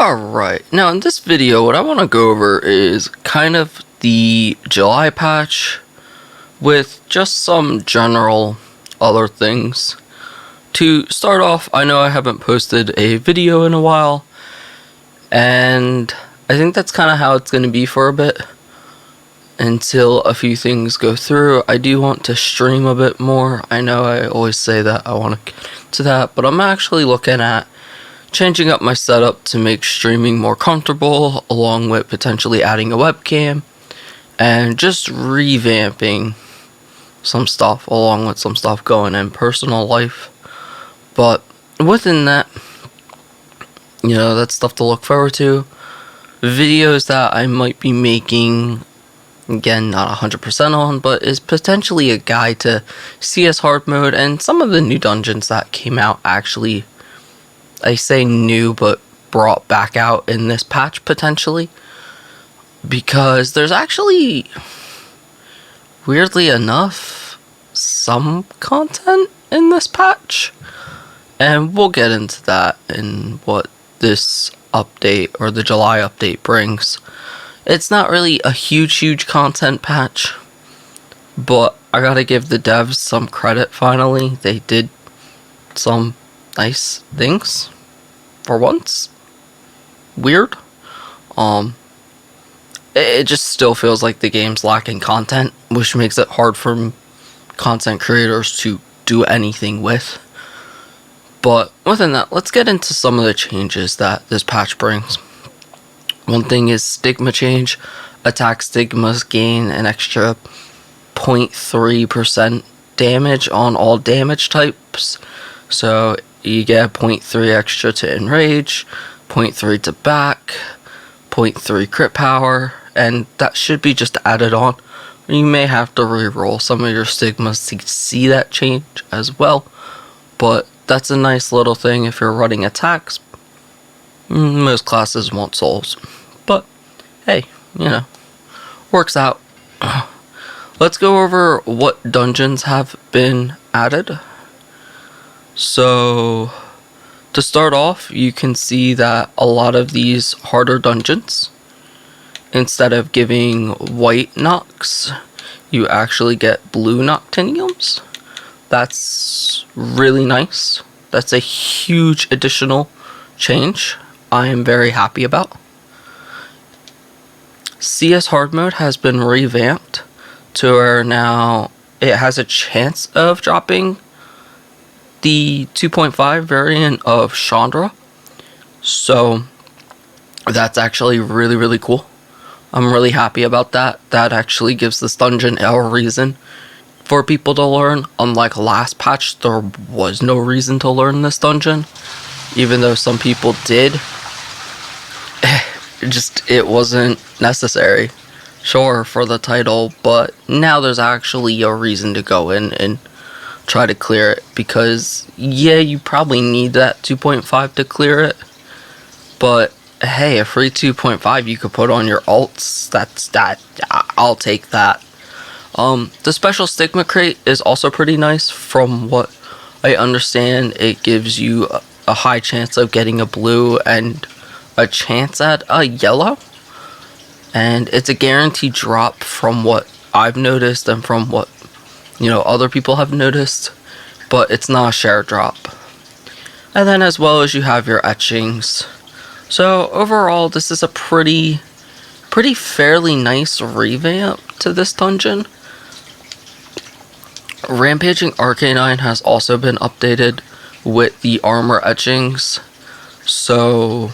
Alright, now in this video what I want to go over is kind of the July patch with just some general other things. To start off, I know I haven't posted a video in a while, and I think that's kind of how it's going to be for a bit until a few things go through. I do want to stream a bit more. I know I always say that I want to get to that, but I'm actually looking at changing up my setup to make streaming more comfortable, along with potentially adding a webcam and just revamping some stuff, along with some stuff going in personal life. But within that, that's stuff to look forward to. Videos that I might be making, again, not 100% on, but is potentially a guide to CS hard mode and some of the new dungeons that came out. Actually, I say new, but brought back out in this patch potentially, because there's actually, weirdly enough, some content in this patch, and we'll get into that in what this update or the July update brings. It's not really a huge content patch, but I gotta give the devs some credit. Finally, they did some nice things for once. Weird. It just still feels like the game's lacking content, which makes it hard for content creators to do anything with. But within that, let's get into some of the changes that this patch brings. One thing is stigma change. Attack stigmas gain an extra 0.3% damage on all damage types. So you get 0.3 extra to enrage, 0.3 to back, 0.3 crit power, and that should be just added on. You may have to re-roll some of your stigmas to see that change as well, but that's a nice little thing if you're running attacks. Most classes want souls, but hey, works out. Let's go over what dungeons have been added. So, to start off, you can see that a lot of these harder dungeons, instead of giving white knocks, you actually get blue noctiniums. That's really nice. That's a huge additional change I am very happy about. CS hard mode has been revamped to where now it has a chance of dropping the 2.5 variant of Chandra. So that's actually really cool. I'm really happy about that. That actually gives this dungeon a reason for people to learn. Unlike last patch, there was no reason to learn this dungeon, even though some people did. It wasn't necessary, sure, for the title, but now there's actually a reason to go in and try to clear it, because yeah, you probably need that 2.5 to clear it, but hey, a free 2.5 you could put on your alts. I'll take that. The special stigma crate is also pretty nice. From what I understand, it gives you a high chance of getting a blue and a chance at a yellow, and it's a guaranteed drop from what I've noticed and from what other people have noticed, but it's not a share drop. And then as well as you have your etchings. So overall, this is a pretty fairly nice revamp to this dungeon. Rampaging Arcanine has also been updated with the armor etchings, so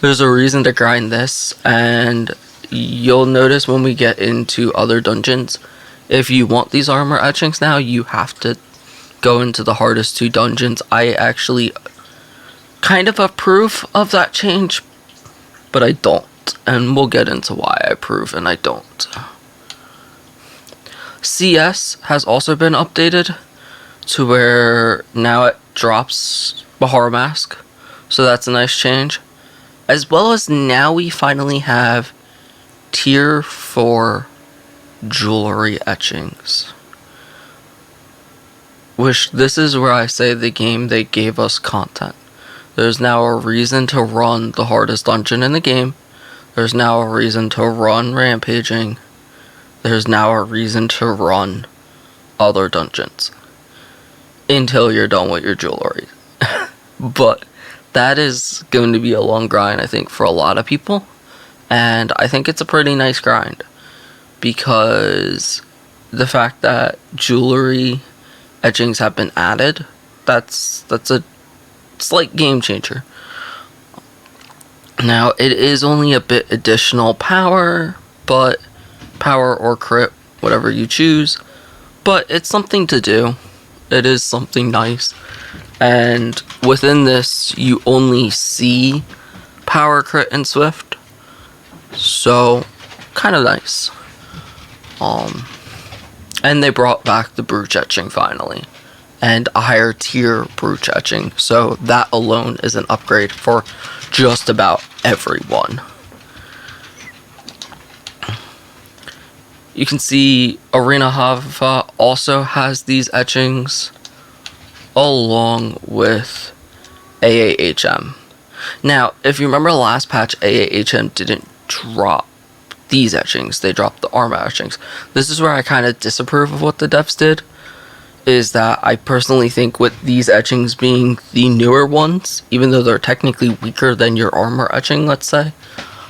there's a reason to grind this, and you'll notice when we get into other dungeons, if you want these armor etchings now, you have to go into the hardest two dungeons. I actually kind of approve of that change, but I don't, and we'll get into why I approve and I don't. CS has also been updated to where now it drops Bahar Mask, so that's a nice change. As well as now we finally have tier 4 jewelry etchings, which this is where I say the game, they gave us content. There's now a reason to run the hardest dungeon in the game. There's now a reason to run rampaging. There's now a reason to run other dungeons until you're done with your jewelry. But that is going to be a long grind, I think, for a lot of people. And I think it's a pretty nice grind, because the fact that jewelry etchings have been added, that's a slight game changer. Now, it is only a bit additional power, but power or crit, whatever you choose, but it's something to do. It is something nice. And within this, you only see power, crit, and swift, so kind of nice. And they brought back the brooch etching finally, and a higher tier brooch etching, so that alone is an upgrade for just about everyone. You can see Arena Hava also has these etchings along with AAHM. Now, if you remember last patch, AAHM didn't drop these etchings, they dropped the armor etchings. This is where I kind of disapprove of what the devs did, is that I personally think with these etchings being the newer ones, even though they're technically weaker than your armor etching, let's say,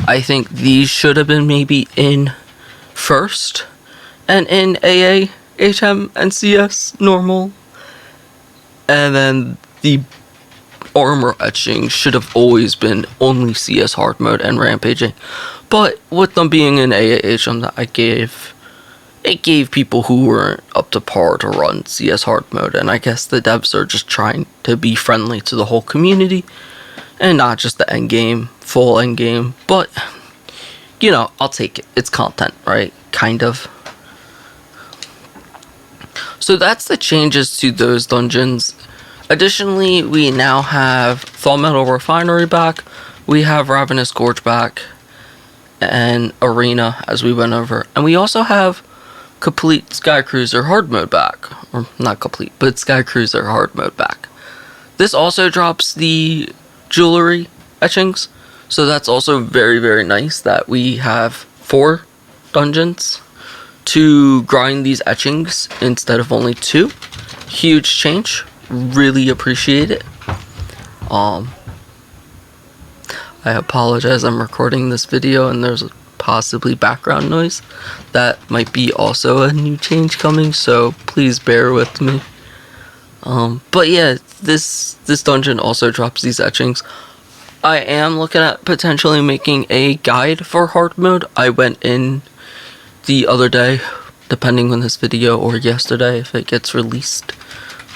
I think these should have been maybe in first, and in AA, HM, and CS normal, and then the armor etching should have always been only CS hard mode and rampaging. But with them being in AAHM, that it gave people who weren't up to par to run CS hard mode, and I guess the devs are just trying to be friendly to the whole community and not just the end game, full end game. But you know, I'll take it. It's content, right? Kind of. So that's the changes to those dungeons. Additionally, we now have Thaw Metal Refinery back. We have Ravenous Gorge back, and Arena, as we went over. And we also have complete Sky Cruiser hard mode back. Or not complete, but Sky Cruiser hard mode back. This also drops the jewelry etchings. So that's also very, very nice that we have 4 dungeons to grind these etchings instead of only 2. Huge change. Really appreciate it. I apologize, I'm recording this video and there's possibly background noise. That might be also a new change coming, so please bear with me. But yeah, this dungeon also drops these etchings. I am looking at potentially making a guide for hard mode. I went in the other day, depending on this video, or yesterday if it gets released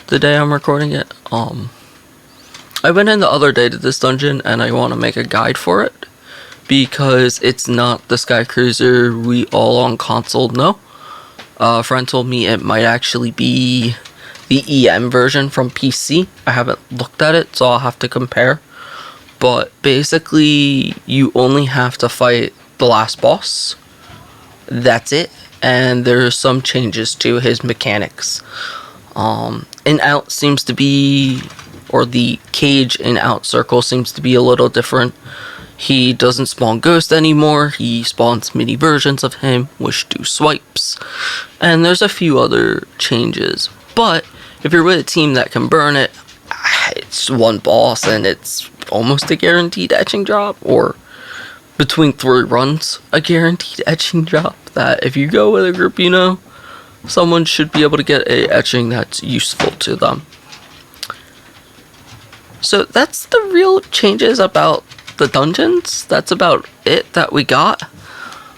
the day I'm recording it. I went in the other day to this dungeon and I want to make a guide for it, because it's not the Sky Cruiser we all on console know. A friend told me it might actually be the EM version from PC. I haven't looked at it, so I'll have to compare. But basically, you only have to fight the last boss. That's it. And there's some changes to his mechanics. In out seems to be, or the cage in out circle seems to be a little different. He doesn't spawn Ghost anymore. He spawns mini versions of him, which do swipes. And there's a few other changes. But if you're with a team that can burn it, it's one boss and it's almost a guaranteed etching drop, or between 3 runs a guaranteed etching drop, that if you go with a group, you know, someone should be able to get a etching that's useful to them. So that's the real changes about the dungeons. That's about it that we got.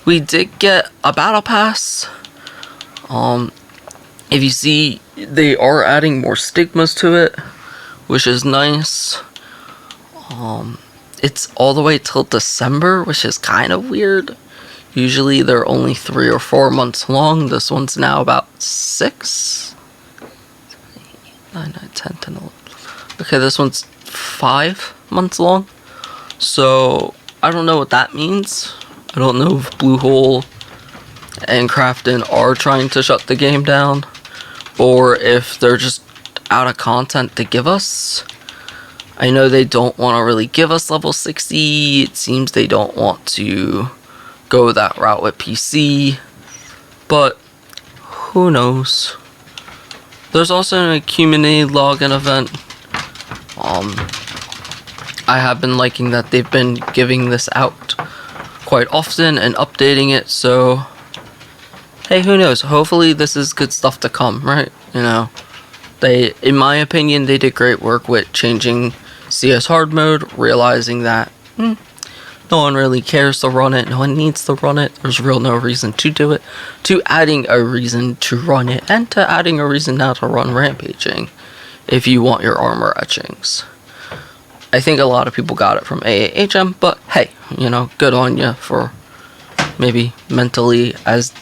We did get a battle pass. If you see, they are adding more stigmas to it, which is nice. It's all the way till December, which is kind of weird. Usually they're only 3 or 4 months long. This one's now about 6. 9, 9, 10, 10, 11. Okay, this one's 5 months long. So I don't know what that means. I don't know if Bluehole and Crafton are trying to shut the game down, or if they're just out of content to give us. I know they don't want to really give us level 60. It seems they don't want to go that route with PC, but who knows. There's also an community login event. I have been liking that they've been giving this out quite often and updating it, so hey, who knows? Hopefully this is good stuff to come, right? You know, they, in my opinion, they did great work with changing CS hard mode, realizing that no one really cares to run it, no one needs to run it, there's no reason to do it, to adding a reason to run it, and to adding a reason now to run rampaging if you want your armor etchings. I think a lot of people got it from AAHM, but hey, you know, good on you for maybe mentally as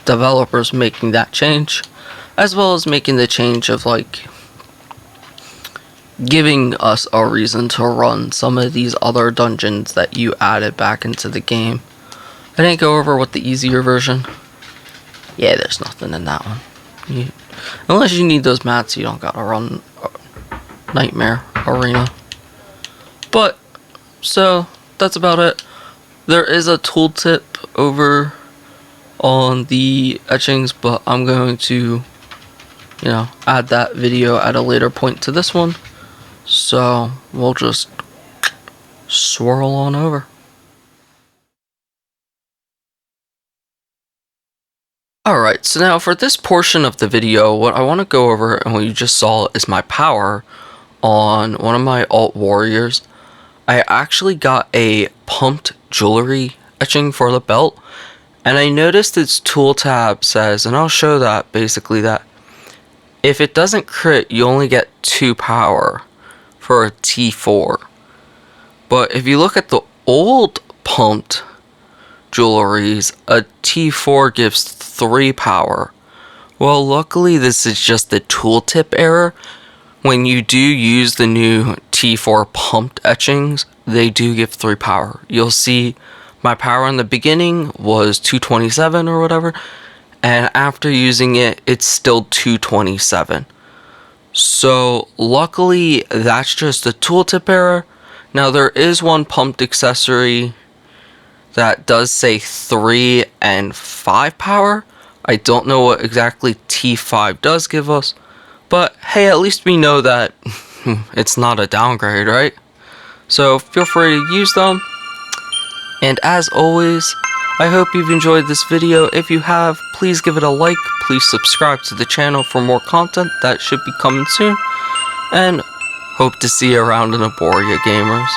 developers making that change, as well as making the change of like giving us a reason to run some of these other dungeons that you added back into the game. I didn't go over what the easier version. Yeah, there's nothing in that one. Unless you need those mats, you don't gotta run Nightmare Arena. But, so, that's about it. There is a tooltip over on the etchings, but I'm going to, you know, add that video at a later point to this one. So, we'll just swirl on over. Alright, so now for this portion of the video, what I want to go over, and what you just saw, is my power on one of my alt warriors. I actually got a pumped jewelry etching for the belt, and I noticed its tool tab says, and I'll show that basically, that if it doesn't crit, you only get 2 power for a T4. But if you look at the old pumped jewelries, a T4 gives 3 power. Well, luckily this is just the tooltip error. When you do use the new T4 pumped etchings, they do give 3 power. You'll see my power in the beginning was 227 or whatever, and after using it, it's still 227. So luckily that's just a tooltip error. Now there is one pumped accessory that does say 3 and 5 power. I don't know what exactly T5 does give us, but hey, at least we know that it's not a downgrade, right? So feel free to use them. And as always, I hope you've enjoyed this video. If you have, please give it a like. Please subscribe to the channel for more content that should be coming soon. And hope to see you around in Aboria, gamers.